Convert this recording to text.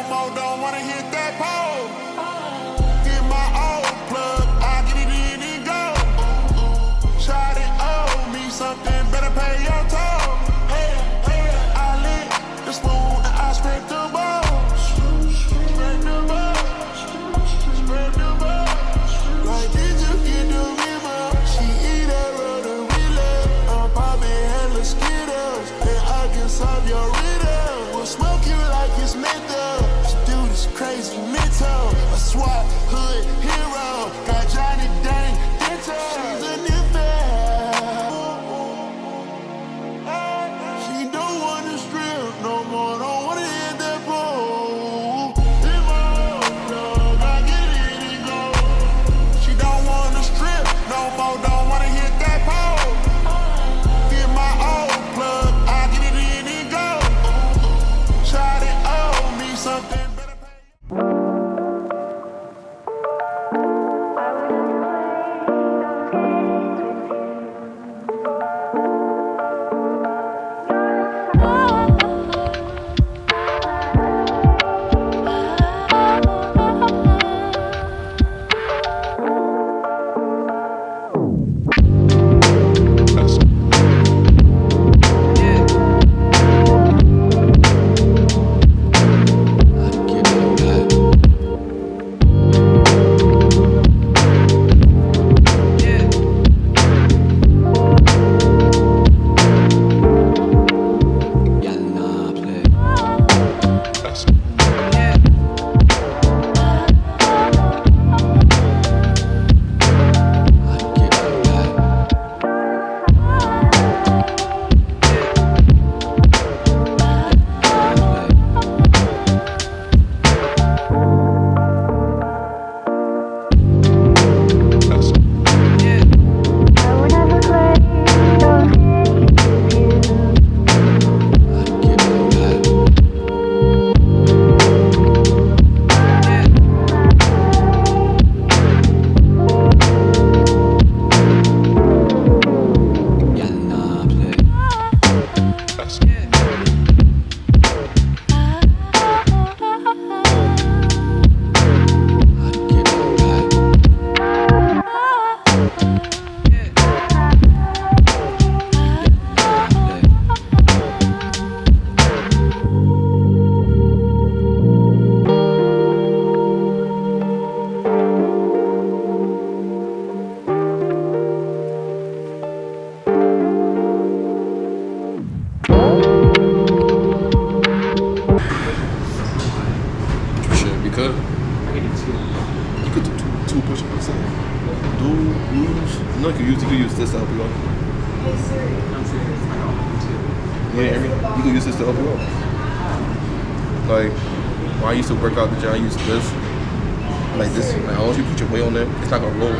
more, don't wanna hit that pole. Get my old plug, I get it in and go. Shot it, owe me something, better pay your toll. I lit the spoon and I scrape the balls. Scrape the balls, scrape the balls. Like, did you get the river? She eat that rudder relay. I'm popping hella Skittles, and I can solve your riddle. We'll smoke you like it's menthol. This dude is crazy mental. A SWAT hood hero. Got Johnny Dang dental. She's a nympho. She don't wanna strip no more. Don't wanna hit that pole. In my old plug, I get it and go. She don't wanna strip no more. Don't wanna hit that pole. Get my old plug, I get it in and go. Shot it, owe me something, better pay. Shit, because you could do two push-ups. Do use. No, you could use this to help you out. You hear me? You could use this to help you out. Like, when I used to work out the gym, I used this. Like this. Like, once you put your weight on there, it's like a roll.